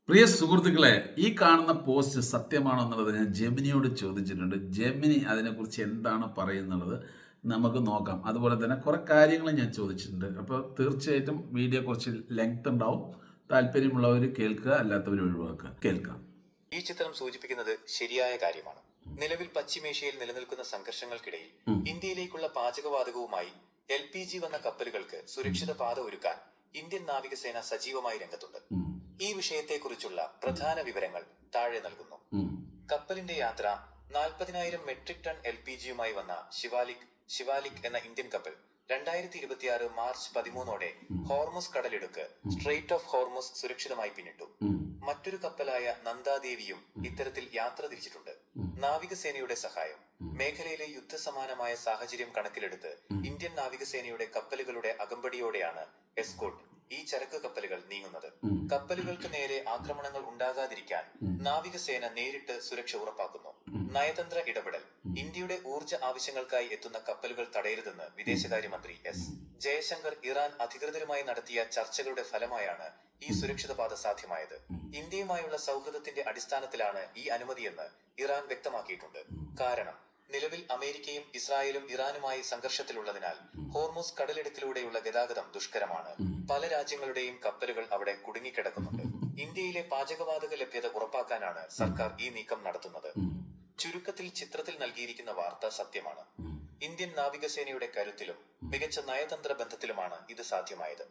പ്രിയ സുഹൃത്തുക്കളെ, ഈ കാണുന്ന പോസ്റ്റ് സത്യമാണോ എന്നുള്ളത് ഞാൻ ജെമിനിയോട് ചോദിച്ചിട്ടുണ്ട്. ജെമിനി അതിനെക്കുറിച്ച് എന്താണ് പറയുന്നുള്ളത് നമുക്ക് നോക്കാം. അതുപോലെ തന്നെ കുറേ കാര്യങ്ങൾ ഞാൻ ചോദിച്ചിട്ടുണ്ട്. അപ്പോൾ തീർച്ചയായിട്ടും വീഡിയോ കുറച്ച് ലെങ്ത് ഉണ്ടാവും. താല്പര്യമുള്ളവർ കേൾക്കുക, അല്ലാത്തവർ ഒഴിവാക്കുക. കേൾക്കാം. ഈ ചിത്രം സൂചിപ്പിക്കുന്നത് ശരിയായ കാര്യമാണ്. നിലവിൽ പശ്ചിമേഷ്യയിൽ നിലനിൽക്കുന്ന സംഘർഷങ്ങൾക്കിടയിൽ ഇന്ത്യയിലേക്കുള്ള പാചകവാതകവുമായി LPG വന്ന കപ്പലുകൾക്ക് സുരക്ഷിത പാത ഒരുക്കാൻ ഇന്ത്യൻ നാവികസേന സജീവമായി രംഗത്തുണ്ട്. ഈ വിഷയത്തെക്കുറിച്ചുള്ള പ്രധാന വിവരങ്ങൾ താഴെ നൽകുന്നു. കപ്പലിന്റെ യാത്ര 40,000 മെട്രിക് ടൺ LPGയുമായി വന്ന ശിവാലിക് എന്ന ഇന്ത്യൻ കപ്പൽ 2026 മാർച്ച് 13 ഹോർമുസ് കടലിടുക്ക് സ്ട്രെയിറ്റ് ഓഫ് ഹോർമുസ് സുരക്ഷിതമായി പിന്നിട്ടു. മറ്റൊരു കപ്പലായ നന്ദാദേവിയും ഇത്തരത്തിൽ യാത്ര തിരിച്ചിട്ടുണ്ട്. നാവികസേനയുടെ സഹായം. മേഖലയിലെ യുദ്ധസമാനമായ സാഹചര്യം കണക്കിലെടുത്ത് ഇന്ത്യൻ നാവികസേനയുടെ കപ്പലുകളുടെ അകമ്പടിയോടെയാണ് എസ്കോർട്ട് ഈ ചരക്ക് കപ്പലുകൾ നീങ്ങുന്നത്. കപ്പലുകൾക്ക് നേരെ ആക്രമണങ്ങൾ ഉണ്ടാകാതിരിക്കാൻ നാവികസേന നേരിട്ട് സുരക്ഷ ഉറപ്പാക്കുന്നു. നയതന്ത്ര ഇടപെടൽ. ഇന്ത്യയുടെ ഊർജ്ജ ആവശ്യങ്ങൾക്കായി എത്തുന്ന കപ്പലുകൾ തടയരുതെന്ന് വിദേശകാര്യമന്ത്രി എസ് ജയശങ്കർ ഇറാൻ അധികൃതരുമായി നടത്തിയ ചർച്ചകളുടെ ഫലമായാണ് ഈ സുരക്ഷിത പാത സാധ്യമായത്. ഇന്ത്യയുമായുള്ള സൗഹൃദത്തിന്റെ അടിസ്ഥാനത്തിലാണ് ഈ അനുമതിയെന്ന് ഇറാൻ വ്യക്തമാക്കിയിട്ടുണ്ട്. കാരണം നിലവിൽ അമേരിക്കയും ഇസ്രായേലും ഇറാനുമായി സംഘർഷത്തിലുള്ളതിനാൽ ഹോർമുസ് കടലിടുക്കിലൂടെയുള്ള ഗതാഗതം ദുഷ്കരമാണ്. പല രാജ്യങ്ങളുടെയും കപ്പലുകൾ അവിടെ കുടുങ്ങിക്കിടക്കുന്നുണ്ട്. ഇന്ത്യയിലെ പാചകവാതക ലഭ്യത ഉറപ്പാക്കാനാണ് സർക്കാർ ഈ നീക്കം നടത്തുന്നത്. ചുരുക്കത്തിൽ ചിത്രത്തിൽ നൽകിയിരിക്കുന്ന വാർത്ത സത്യമാണ്. ഇന്ത്യൻ നാവികസേനയുടെ കരുത്തിലും മികച്ച നയതന്ത്ര ബന്ധത്തിലുമാണ് ഇത് സാധ്യമായത്.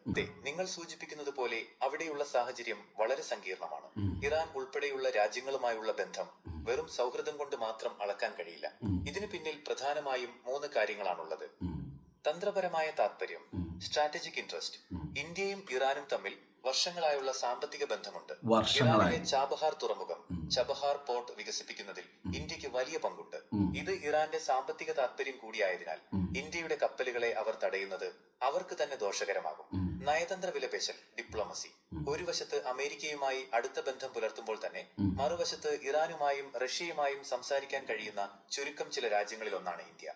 നിങ്ങൾ സൂചിപ്പിക്കുന്നത് പോലെ അവിടെയുള്ള സാഹചര്യം വളരെ സങ്കീർണമാണ്. ഇറാൻ ഉൾപ്പെടെയുള്ള രാജ്യങ്ങളുമായുള്ള ബന്ധം വെറും സൗഹൃദം കൊണ്ട് മാത്രം അളക്കാൻ കഴിയില്ല. ഇതിനു പിന്നിൽ പ്രധാനമായും 3 കാര്യങ്ങളാണുള്ളത്. തന്ത്രപരമായ താത്പര്യം, സ്ട്രാറ്റജിക് ഇൻട്രസ്റ്റ്. ഇന്ത്യയും ഇറാനും തമ്മിൽ വർഷങ്ങളായുള്ള സാമ്പത്തിക ബന്ധമുണ്ട്. ഇറാനിലെ ചാബഹാർ തുറമുഖം ചബഹാർ പോർട്ട് വികസിപ്പിക്കുന്നതിൽ ഇന്ത്യക്ക് വലിയ പങ്കുണ്ട്. ഇത് ഇറാന്റെ സാമ്പത്തിക താത്പര്യം കൂടിയായതിനാൽ ഇന്ത്യയുടെ കപ്പലുകളെ അവർ തടയുന്നത് അവർക്ക് തന്നെ ദോഷകരമാകും. നയതന്ത്ര വിലപേശൽ, ഡിപ്ലോമസി. ഒരു വശത്ത് അമേരിക്കയുമായി അടുത്ത ബന്ധം പുലർത്തുമ്പോൾ തന്നെ മറുവശത്ത് ഇറാനുമായും റഷ്യയുമായും സംസാരിക്കാൻ കഴിയുന്ന ചുരുക്കം ചില രാജ്യങ്ങളിൽ ഒന്നാണ് ഇന്ത്യ.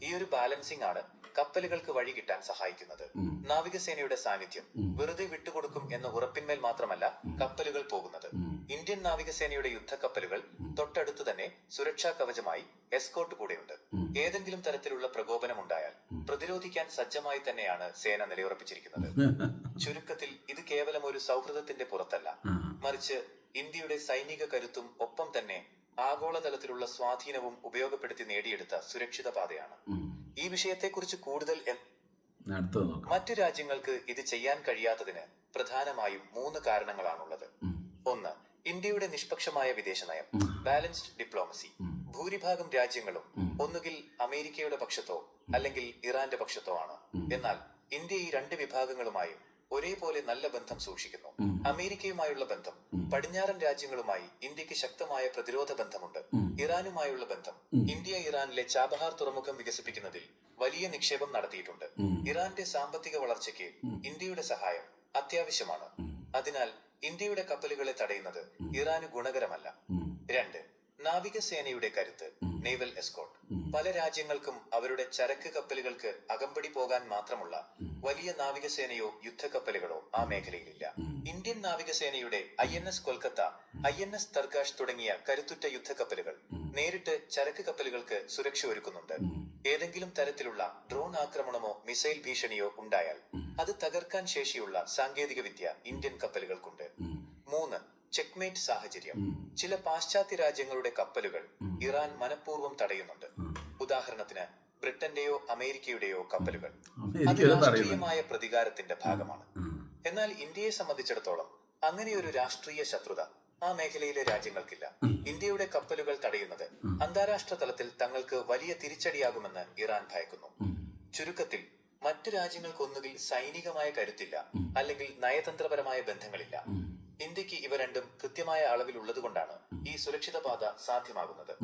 ഈ ഒരു ബാലൻസിംഗ് ആണ് കപ്പലുകൾക്ക് വഴി കിട്ടാൻ സഹായിക്കുന്നത്. നാവികസേനയുടെ സാന്നിധ്യം. വെറുതെ വിട്ടുകൊടുക്കും എന്ന ഉറപ്പിന്മേൽ മാത്രമല്ല കപ്പലുകൾ പോകുന്നത്. ഇന്ത്യൻ നാവികസേനയുടെ യുദ്ധക്കപ്പലുകൾ തൊട്ടടുത്തു തന്നെ സുരക്ഷാ കവചമായി എസ്കോർട്ട് കൂടെയുണ്ട്. ഏതെങ്കിലും തരത്തിലുള്ള പ്രകോപനമുണ്ടായാൽ പ്രതിരോധിക്കാൻ സജ്ജമായി തന്നെയാണ് സേന നിലയുറപ്പിച്ചിരിക്കുന്നത്. ചുരുക്കത്തിൽ ഇത് കേവലം ഒരു സൗഹൃദത്തിന്റെ പുറത്തല്ല, മറിച്ച് ഇന്ത്യയുടെ സൈനിക കരുത്തും ഒപ്പം തന്നെ ആഗോളതലത്തിലുള്ള സ്വാധീനവും ഉപയോഗപ്പെടുത്തി നേടിയെടുത്ത സുരക്ഷിത പാതയാണ്. ഈ വിഷയത്തെക്കുറിച്ച് കൂടുതൽ മറ്റു രാജ്യങ്ങൾക്ക് ഇത് ചെയ്യാൻ കഴിയാത്തതിന് പ്രധാനമായും 3 കാരണങ്ങളാണുള്ളത്. 1. ഇന്ത്യയുടെ നിഷ്പക്ഷമായ വിദേശ നയം, ബാലൻസ്ഡ് ഡിപ്ലോമസി. ഭൂരിഭാഗം രാജ്യങ്ങളും ഒന്നുകിൽ അമേരിക്കയുടെ പക്ഷത്തോ അല്ലെങ്കിൽ ഇറാന്റെ പക്ഷത്തോ ആണ്. എന്നാൽ ഇന്ത്യ ഈ 2 വിഭാഗങ്ങളുമായും ഒരേപോലെ നല്ല ബന്ധം സൂക്ഷിക്കുന്നു. അമേരിക്കയുമായുള്ള ബന്ധം. പടിഞ്ഞാറൻ രാജ്യങ്ങളുമായി ഇന്ത്യക്ക് ശക്തമായ പ്രതിരോധ ബന്ധമുണ്ട്. ഇറാനുമായുള്ള ബന്ധം. ഇന്ത്യ ഇറാനിലെ ചാബഹാർ തുറമുഖം വികസിപ്പിക്കുന്നതിൽ വലിയ നിക്ഷേപം നടത്തിയിട്ടുണ്ട്. ഇറാന്റെ സാമ്പത്തിക വളർച്ചയ്ക്ക് ഇന്ത്യയുടെ സഹായം അത്യാവശ്യമാണ്. അതിനാൽ ഇന്ത്യയുടെ കപ്പലുകളെ തടയുന്നത് ഇറാന് ഗുണകരമല്ല. 2. നാവികസേനയുടെ കരുത്ത്, നേവൽ എസ്കോർട്ട്. പല രാജ്യങ്ങൾക്കും അവരുടെ ചരക്ക് കപ്പലുകൾക്ക് അകമ്പടി പോകാൻ മാത്രമുള്ള വലിയ നാവികസേനയോ യുദ്ധക്കപ്പലുകളോ ആ മേഖലയിലില്ല. ഇന്ത്യൻ നാവികസേനയുടെ INS കൊൽക്കത്ത, INS തർഗാഷ് തുടങ്ങിയ കരുത്തുറ്റ യുദ്ധക്കപ്പലുകൾ നേരിട്ട് ചരക്ക് കപ്പലുകൾക്ക് സുരക്ഷ ഒരുക്കുന്നുണ്ട്. ഏതെങ്കിലും തരത്തിലുള്ള ഡ്രോൺ ആക്രമണമോ മിസൈൽ ഭീഷണിയോ ഉണ്ടായാൽ അത് തകർക്കാൻ ശേഷിയുള്ള സാങ്കേതിക വിദ്യ ഇന്ത്യൻ കപ്പലുകൾക്കുണ്ട്. 3. ചെക്ക്മേറ്റ് സാഹചര്യം. ചില പാശ്ചാത്യ രാജ്യങ്ങളുടെ കപ്പലുകൾ ഇറാൻ മനഃപൂർവ്വം തടയുന്നുണ്ട്. ഉദാഹരണത്തിന് ബ്രിട്ടന്റെയോ അമേരിക്കയുടെയോ കപ്പലുകൾ. അത് രാഷ്ട്രീയമായ പ്രതികാരത്തിന്റെ ഭാഗമാണ്. എന്നാൽ ഇന്ത്യയെ സംബന്ധിച്ചിടത്തോളം അങ്ങനെയൊരു രാഷ്ട്രീയ ശത്രുത ആ മേഖലയിലെ രാജ്യങ്ങൾക്കില്ല. ഇന്ത്യയുടെ കപ്പലുകൾ തടയുന്നത് അന്താരാഷ്ട്ര തലത്തിൽ തങ്ങൾക്ക് വലിയ തിരിച്ചടിയാകുമെന്ന് ഇറാൻ ഭയക്കുന്നു. ചുരുക്കത്തിൽ മറ്റു രാജ്യങ്ങൾക്ക് ഒന്നുകിൽ സൈനികമായ കരുത്തില്ല, അല്ലെങ്കിൽ നയതന്ത്രപരമായ ബന്ധങ്ങളില്ല. ഇന്ത്യക്ക് ഇവ രണ്ടും കൃത്യമായ അളവിൽ ഉള്ളതുകൊണ്ടാണ് ഈ സുരക്ഷിത പാത സാധ്യമാകുന്നത്.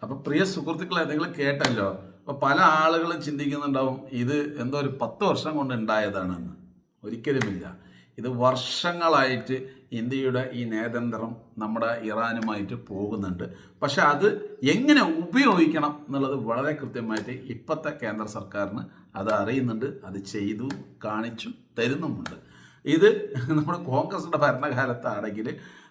അപ്പൊ പ്രിയ സുഹൃത്തുക്കളെ, നിങ്ങൾ കേട്ടല്ലോ. അപ്പൊ പല ആളുകളും ചിന്തിക്കുന്നുണ്ടാവും ഇത് എന്തോ ഒരു 10 വർഷം കൊണ്ട് ഉണ്ടായതാണെന്ന്. ഒരിക്കലുമില്ല. ഇത് വർഷങ്ങളായിട്ട് ഇന്ത്യയുടെ ഈ നയതന്ത്രം നമ്മുടെ ഇറാനുമായിട്ട് പോകുന്നുണ്ട്. പക്ഷെ അത് എങ്ങനെ ഉപയോഗിക്കണം എന്നുള്ളത് വളരെ കൃത്യമായിട്ട് ഇപ്പോഴത്തെ കേന്ദ്ര സർക്കാരിന് അത് അറിയുന്നുണ്ട്. അത് ചെയ്തു കാണിച്ചു തരുന്നുമുണ്ട്. ഇത് നമ്മുടെ കോൺഗ്രസിൻ്റെ ഭരണകാലത്താണെങ്കിൽ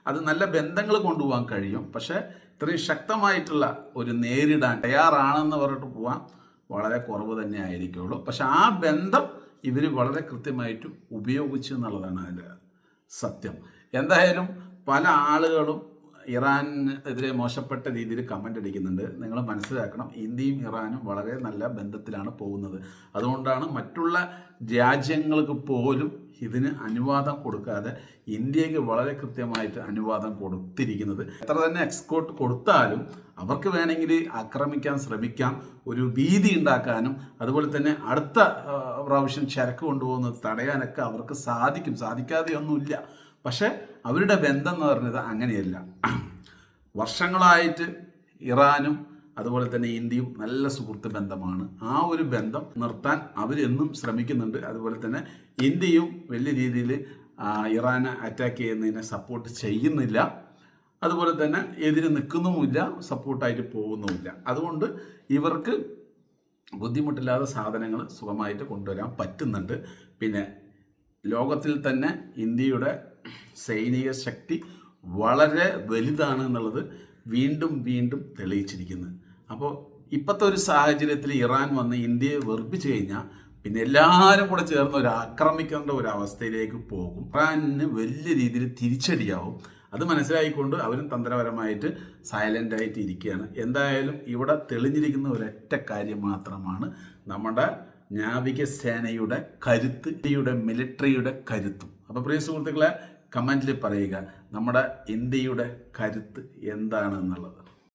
അത് നല്ല ബന്ധങ്ങൾ കൊണ്ടുപോകാൻ കഴിയും. പക്ഷേ ഇത്രയും ശക്തമായിട്ടുള്ള ഒരു നേരിടാൻ തയ്യാറാണെന്ന് പറഞ്ഞിട്ട് പോകാൻ വളരെ കുറവ് തന്നെ ആയിരിക്കുള്ളൂ. പക്ഷെ ആ ബന്ധം ഇവർ വളരെ കൃത്യമായിട്ട് ഉപയോഗിച്ചു എന്നുള്ളതാണ് അതിൻ്റെ സത്യം. എന്തായാലും പല ആളുകളും ഇറാനെതിരെ മോശപ്പെട്ട രീതിയിൽ കമൻ്റ് അടിക്കുന്നുണ്ട്. നിങ്ങൾ മനസ്സിലാക്കണം, ഇന്ത്യയും ഇറാനും വളരെ നല്ല ബന്ധത്തിലാണ് പോകുന്നത്. അതുകൊണ്ടാണ് മറ്റുള്ള രാജ്യങ്ങൾക്ക് പോലും ഇതിന് അനുവാദം കൊടുക്കാതെ ഇന്ത്യക്ക് വളരെ കൃത്യമായിട്ട് അനുവാദം കൊടുത്തിരിക്കുന്നത്. എത്ര തന്നെ എക്സ്പോർട്ട് കൊടുത്താലും അവർക്ക് വേണമെങ്കിൽ ആക്രമിക്കാൻ ശ്രമിക്കാം, ഒരു ഭീതി ഉണ്ടാക്കാനും അതുപോലെ തന്നെ അടുത്ത പ്രാവശ്യം ചരക്ക് കൊണ്ടുപോകുന്നത് തടയാനൊക്കെ അവർക്ക് സാധിക്കും. സാധിക്കാതെയൊന്നുമില്ല. പക്ഷേ അവരുടെ ബന്ധം എന്ന് പറഞ്ഞത് അങ്ങനെയല്ല. വർഷങ്ങളായിട്ട് ഇറാനും അതുപോലെ തന്നെ ഇന്ത്യയും നല്ല സുഹൃത്ത് ബന്ധമാണ്. ആ ഒരു ബന്ധം നിർത്താൻ അവരെന്നും ശ്രമിക്കുന്നുണ്ട്. അതുപോലെ തന്നെ ഇന്ത്യയും വലിയ രീതിയിൽ ഇറാനെ അറ്റാക്ക് ചെയ്യുന്നതിനെ സപ്പോർട്ട് ചെയ്യുന്നില്ല. അതുപോലെ തന്നെ എതിര് നിൽക്കുന്നുമില്ല, സപ്പോർട്ടായിട്ട് പോകുന്നുമില്ല. അതുകൊണ്ട് ഇവർക്ക് ബുദ്ധിമുട്ടില്ലാതെ സാധനങ്ങൾ സുഖമായിട്ട് കൊണ്ടുവരാൻ പറ്റുന്നുണ്ട്. പിന്നെ ലോകത്തിൽ തന്നെ ഇന്ത്യയുടെ സൈനിക ശക്തി വളരെ വലുതാണ് എന്നുള്ളത് വീണ്ടും വീണ്ടും തെളിയിച്ചിരിക്കുന്നത്. അപ്പോൾ ഇപ്പോഴത്തെ ഒരു സാഹചര്യത്തിൽ ഇറാൻ വന്ന് ഇന്ത്യയെ വെറുപ്പിച്ച് കഴിഞ്ഞാൽ പിന്നെ എല്ലാവരും കൂടെ ചേർന്ന് ഒരു ആക്രമിക്കേണ്ട ഒരു അവസ്ഥയിലേക്ക് പോകും. ഇറാനിന് വലിയ രീതിയിൽ തിരിച്ചടിയാവും. അത് മനസ്സിലായിക്കൊണ്ട് അവരും തന്ത്രപരമായിട്ട് സൈലൻ്റായിട്ട് ഇരിക്കുകയാണ്. എന്തായാലും ഇവിടെ തെളിഞ്ഞിരിക്കുന്ന ഒരൊറ്റ കാര്യം മാത്രമാണ് നമ്മുടെ നാവികസേനയുടെ കരുത്ത്, ഇന്ത്യയുടെ മിലിറ്ററിയുടെ കരുത്തും. അപ്പോൾ പ്രിയ സുഹൃത്തുക്കളെ, കമൻറ്റിൽ പറയുക നമ്മുടെ ഇന്ത്യയുടെ കരുത്ത് എന്താണെന്നുള്ളത്.